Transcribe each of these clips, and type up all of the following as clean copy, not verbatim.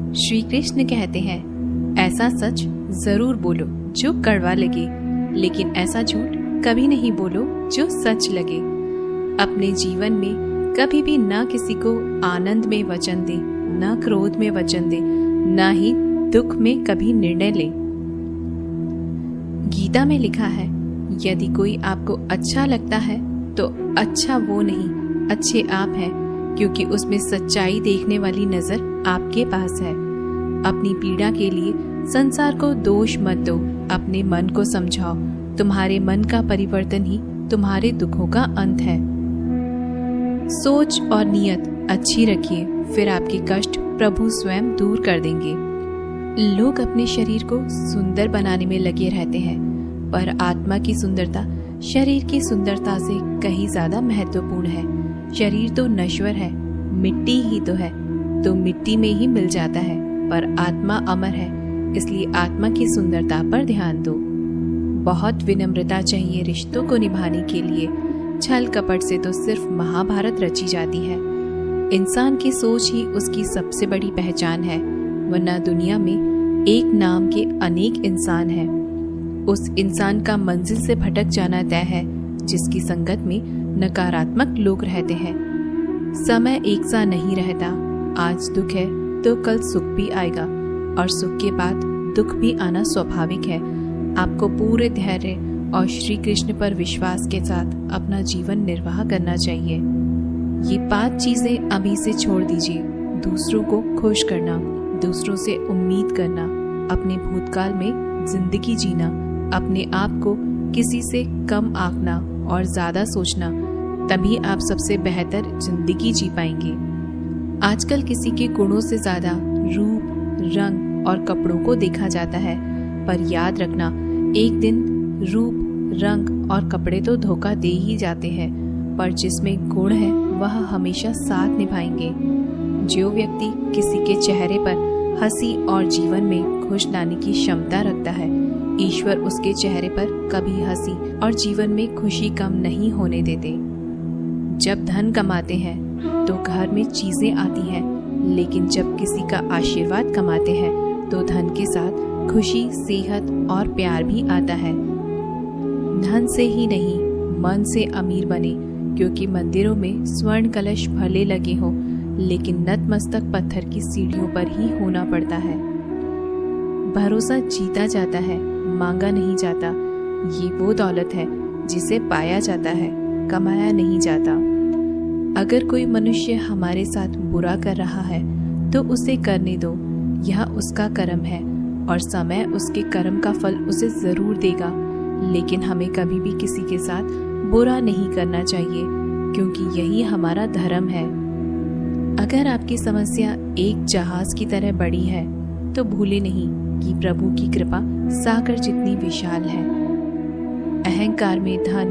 श्री कृष्ण कहते हैं, ऐसा सच जरूर बोलो जो कड़वा लगे, लेकिन ऐसा झूठ कभी नहीं बोलो जो सच लगे। अपने जीवन में कभी भी ना किसी को आनंद में वचन दे, ना क्रोध में वचन दे, ना ही दुख में कभी निर्णय ले। गीता में लिखा है, यदि कोई आपको अच्छा लगता है तो अच्छा वो नहीं, अच्छे आप हैं, क्योंकि उसमें सच्चाई देखने वाली नजर आपके पास है। अपनी पीड़ा के लिए संसार को दोष मत दो, अपने मन को समझाओ। तुम्हारे मन का परिवर्तन ही तुम्हारे दुखों का अंत है। सोच और नियत अच्छी रखिए, फिर आपके कष्ट प्रभु स्वयं दूर कर देंगे। लोग अपने शरीर को सुंदर बनाने में लगे रहते हैं, पर आत्मा की सुंदरता शरीर की सुंदरता से कहीं ज्यादा महत्वपूर्ण है। शरीर तो नश्वर है, मिट्टी ही तो मिट्टी में ही मिल जाता है, पर आत्मा अमर है, इसलिए आत्मा की सुंदरता पर ध्यान दो। बहुत विनम्रता चाहिए रिश्तों को निभाने के लिए। छल कपट से तो सिर्फ महाभारत रची जाती है। इंसान की सोच ही उसकी सबसे बड़ी पहचान है, वरना दुनिया में एक नाम के अनेक इंसान हैं। उस इंसान का मंजिल से भटक जाना तय है जिसकी संगत में नकारात्मक लोग रहते हैं। समय एक सा नहीं रहता, आज दुख है तो कल सुख भी आएगा, और सुख के बाद दुख भी आना स्वाभाविक है। आपको पूरे धैर्य और श्री कृष्ण पर विश्वास के साथ अपना जीवन निर्वाह करना चाहिए। ये 5 चीजें अभी से छोड़ दीजिए। दूसरों को खुश करना, दूसरों से उम्मीद करना, अपने भूतकाल में जिंदगी जीना, अपने आप को किसी से कम आंकना और ज्यादा सोचना, तभी आप सबसे बेहतर जिंदगी जी पाएंगे। आजकल किसी के गुणों से ज्यादा रूप, रंग और कपड़ों को देखा जाता है, पर याद रखना, एक दिन रूप, रंग और कपड़े तो धोखा दे ही जाते हैं, पर जिसमें गुण है वह हमेशा साथ निभाएंगे। जो व्यक्ति किसी के चेहरे पर हंसी और जीवन में खुश लाने की क्षमता रखता है, ईश्वर उसके चेहरे पर कभी हंसी और जीवन में खुशी कम नहीं होने देते। जब धन कमाते हैं तो घर में चीजें आती हैं, लेकिन जब किसी का आशीर्वाद कमाते हैं तो धन के साथ खुशी, सेहत और प्यार भी आता है। धन से ही नहीं, मन से अमीर बने, क्योंकि मंदिरों में स्वर्ण कलश भले लगे हों, लेकिन नतमस्तक पत्थर की सीढ़ियों पर ही होना पड़ता है। भरोसा जीता जाता है, मांगा नहीं जाता। ये वो दौलत है जिसे पाया जाता है, कमाया नहीं जाता। अगर कोई मनुष्य हमारे साथ बुरा कर रहा है तो उसे करने दो, यह उसका कर्म है और समय उसके कर्म का फल उसे जरूर देगा। लेकिन हमें कभी भी किसी के साथ बुरा नहीं करना चाहिए, क्योंकि यही हमारा धर्म है। अगर आपकी समस्या एक जहाज की तरह बड़ी है तो भूले नहीं कि प्रभु की कृपा सागर जितनी विशाल है। अहंकार में धन,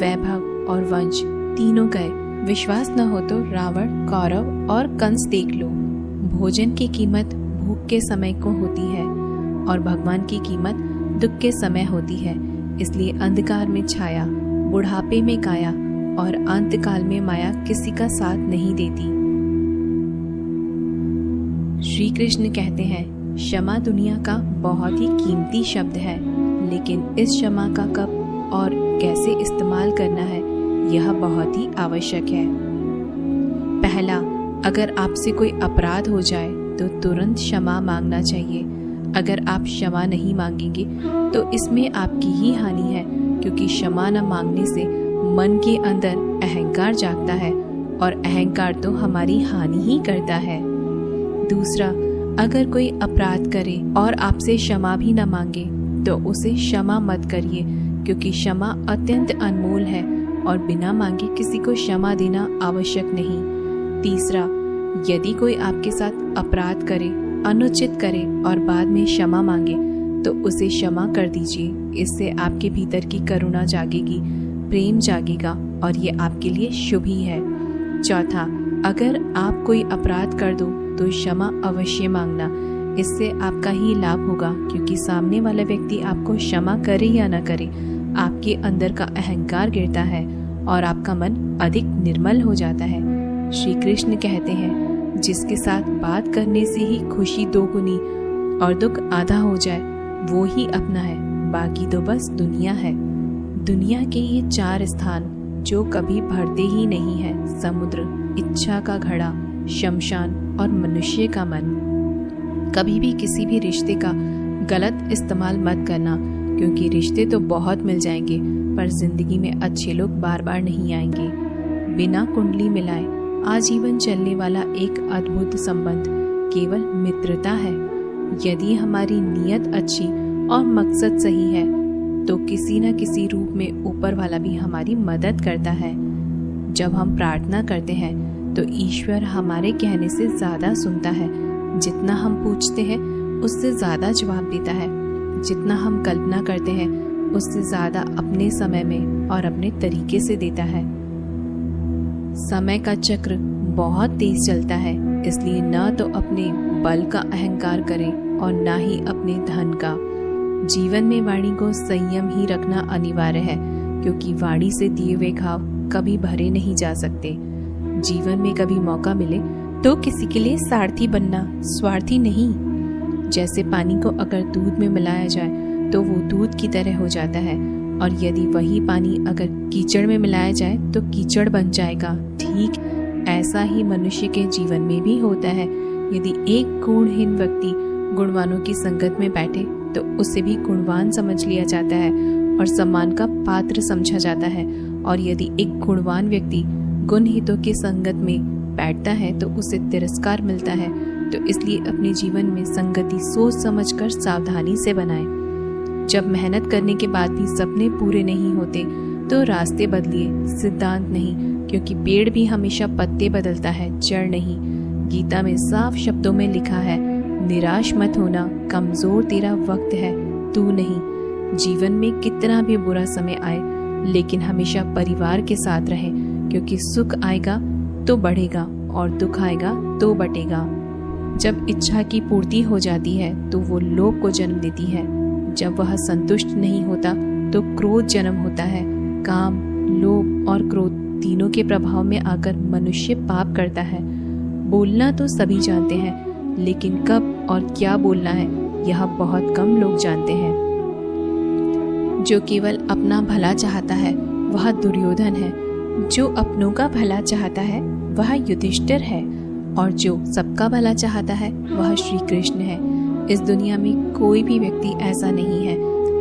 वैभव और वंश तीनों गए। विश्वास न हो तो रावण, कौरव और कंस देख लो। भोजन की कीमत भूख के समय को होती है और भगवान की कीमत दुख के समय होती है। इसलिए अंधकार में छाया, बुढ़ापे में काया और अंतकाल में माया किसी का साथ नहीं देती। श्री कृष्ण कहते हैं, क्षमा दुनिया का बहुत ही कीमती शब्द है, लेकिन इस क्षमा का कब और कैसे इस्तेमाल करना है यह बहुत ही आवश्यक है। पहला, अगर आपसे कोई अपराध हो जाए तो तुरंत क्षमा मांगना चाहिए। अगर आप क्षमा नहीं मांगेंगे तो इसमें आपकी ही हानि है, क्योंकि क्षमा न मांगने से मन के अंदर अहंकार जागता है और अहंकार तो हमारी हानि ही करता है। दूसरा, अगर कोई अपराध करे और आपसे क्षमा भी न मांगे तो उसे क्षमा मत करिए, क्योंकि क्षमा अत्यंत अनमोल है और बिना मांगे किसी को क्षमा देना आवश्यक नहीं। तीसरा, यदि कोई आपके साथ अपराध करे, अनुचित करे और बाद में क्षमा मांगे तो उसे क्षमा कर दीजिए। इससे आपके भीतर की करुणा जागेगी, प्रेम जागेगा और ये आपके लिए शुभ ही है। चौथा, अगर आप कोई अपराध कर दो तो क्षमा अवश्य मांगना। इससे आपका ही लाभ होगा, क्योंकि सामने वाला व्यक्ति आपको क्षमा करे या न करे, आपके अंदर का अहंकार गिरता है और आपका मन अधिक निर्मल हो जाता है। श्री कृष्ण कहते हैं, जिसके साथ बात करने से ही खुशी दोगुनी और दुख आधा हो जाए, वो ही अपना है। बाकी तो बस दुनिया है। दुनिया के ये 4 स्थान जो कभी भरते ही नहीं है: समुद्र, इच्छा का घड़ा, शमशान और मनुष्य का मन। कभी भी किसी भी रिश्ते का गलत इस्तेमाल मत करना, क्योंकि रिश्ते तो बहुत मिल जाएंगे पर जिंदगी में अच्छे लोग बार बार नहीं आएंगे। बिना कुंडली मिलाए आजीवन चलने वाला एक अद्भुत संबंध केवल मित्रता है। यदि हमारी नीयत अच्छी और मकसद सही है तो किसी न किसी रूप में ऊपर वाला भी हमारी मदद करता है। जब हम प्रार्थना करते हैं तो ईश्वर हमारे कहने से ज़्यादा सुनता है। जितना हम पूछते हैं उससे ज़्यादा जवाब देता है। जितना हम कल्पना करते हैं उससे ज़्यादा अपने समय में और अपने तरीके से देता है। समय का चक्र बहुत तेज चलता है, इसलिए न तो अपने बल का अहंकार करें और ना ही अपने धन का। जीवन में वाणी को संयम ही रखना अनिवार्य है, क्योंकि वाणी से दिए हुए घाव कभी भरे नहीं जा सकते। जीवन में कभी मौका मिले तो किसी के लिए सारथी बनना, स्वार्थी नहीं। जैसे पानी को अगर दूध में मिलाया जाए तो वो दूध की तरह हो जाता है, और यदि वही पानी अगर कीचड़ में मिलाया जाए तो कीचड़ बन जाएगा। ठीक ऐसा ही मनुष्य के जीवन में भी होता है। यदि एक गुणहीन व्यक्ति गुणवानों की संगत में बैठे तो उसे भी गुणवान समझ लिया जाता है और सम्मान का पात्र समझा जाता है, और यदि एक गुणवान व्यक्ति गुणहितों की संगत में बैठता है तो उसे तिरस्कार मिलता है। तो इसलिए अपने जीवन में संगति सोच समझकर सावधानी से बनाएं। जब मेहनत करने के बाद भी सपने पूरे नहीं होते तो रास्ते बदलिए, सिद्धांत नहीं, क्योंकि पेड़ भी हमेशा पत्ते बदलता है, जड़ नहीं। गीता में साफ शब्दों में लिखा है, निराश मत होना, कमजोर तेरा वक्त है, तू नहीं। जीवन में कितना भी बुरा समय आए लेकिन हमेशा परिवार के साथ रहे, क्योंकि सुख आएगा तो बढ़ेगा और दुख आएगा तो बटेगा। जब इच्छा की पूर्ति हो जाती है तो वो लोभ को जन्म देती है। जब वह संतुष्ट नहीं होता तो क्रोध जन्म होता है। काम, लोभ और क्रोध तीनों के प्रभाव में आकर मनुष्य पाप करता है। बोलना तो सभी जानते हैं, लेकिन कब और क्या बोलना है यह बहुत कम लोग जानते हैं। जो केवल अपना भला चाहता है वह दुर्योधन है, जो अपनों का भला चाहता है वह युधिष्ठिर है, और जो सबका भला चाहता है वह श्री कृष्ण है। इस दुनिया में कोई भी व्यक्ति ऐसा नहीं है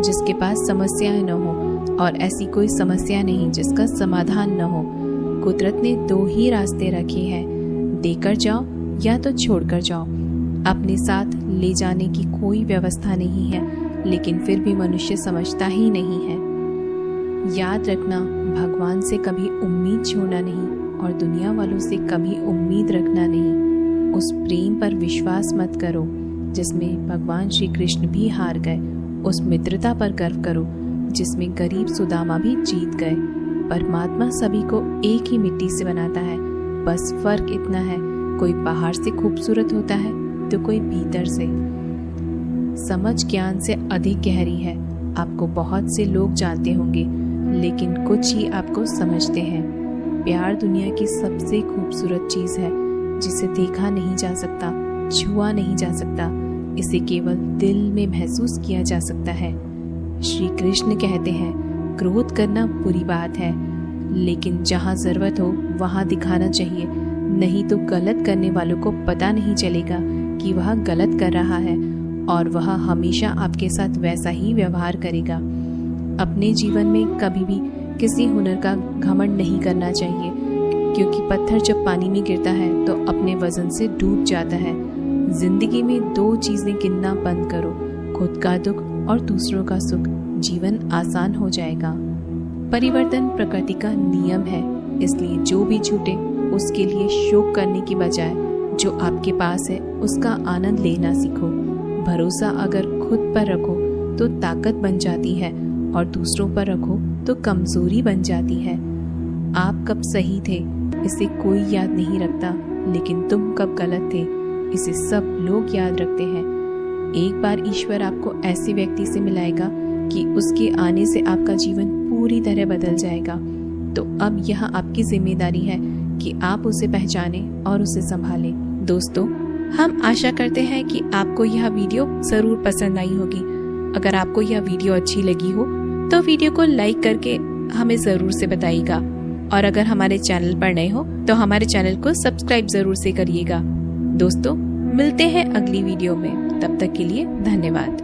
जिसके पास समस्याएं न हो, और ऐसी कोई समस्या नहीं जिसका समाधान न हो। कुदरत ने 2 ही रास्ते रखे हैं, देकर जाओ या तो छोड़कर जाओ। अपने साथ ले जाने की कोई व्यवस्था नहीं है, लेकिन फिर भी मनुष्य समझता ही नहीं है। याद रखना, भगवान से कभी उम्मीद छोड़ना नहीं और दुनिया वालों से कभी उम्मीद रखना नहीं। उस प्रेम पर विश्वास मत करो जिसमें भगवान श्री कृष्ण भी हार गए। उस मित्रता पर गर्व करो जिसमें गरीब सुदामा भी जीत गए। परमात्मा सभी को एक ही मिट्टी से बनाता है, बस फर्क इतना है, कोई बाहर से खूबसूरत होता है तो कोई भीतर से। समझ ज्ञान से अधिक गहरी है। आपको बहुत से लोग जानते होंगे, लेकिन कुछ ही आपको समझते हैं। प्यार दुनिया की सबसे खूबसूरत चीज है, जिसे देखा नहीं जा सकता, छुआ नहीं जा सकता, इसे केवल दिल में महसूस किया जा सकता है। श्री कृष्ण कहते हैं, क्रोध करना बुरी बात है, लेकिन जहाँ जरूरत हो वहाँ दिखाना चाहिए, नहीं तो गलत करने वालों को पता नहीं चलेगा कि वह गलत कर रहा है, और वह हमेशा आपके साथ वैसा ही व्यवहार करेगा। अपने जीवन में कभी भी किसी हुनर का घमंड नहीं करना चाहिए, क्योंकि पत्थर जब पानी में गिरता है तो अपने वजन से डूब जाता है। जिंदगी में 2 चीजें गिनना बंद करो, खुद का दुख और दूसरों का सुख। जीवन आसान हो जाएगा। परिवर्तन प्रकृति का नियम है, इसलिए जो भी छूटे उसके लिए शोक करने की बजाय जो आपके पास है उसका आनंद लेना सीखो। भरोसा अगर खुद पर रखो तो ताकत बन जाती है, और दूसरों पर रखो तो कमजोरी बन जाती है। आप कब सही थे इसे कोई याद नहीं रखता, लेकिन तुम कब गलत थे इसे सब लोग याद रखते हैं। एक बार ईश्वर आपको ऐसे व्यक्ति से मिलाएगा कि उसके आने से आपका जीवन पूरी तरह बदल जाएगा। तो अब यह आपकी जिम्मेदारी है कि आप उसे पहचानें और उसे संभालें। दोस्तों, हम आशा करते हैं कि आपको यह वीडियो जरूर पसंद आई होगी। अगर आपको यह वीडियो अच्छी लगी हो तो वीडियो को लाइक करके हमें जरूर से बताइएगा, और अगर हमारे चैनल पर नए हो तो हमारे चैनल को सब्सक्राइब जरूर से करिएगा। दोस्तों, मिलते हैं अगली वीडियो में, तब तक के लिए धन्यवाद।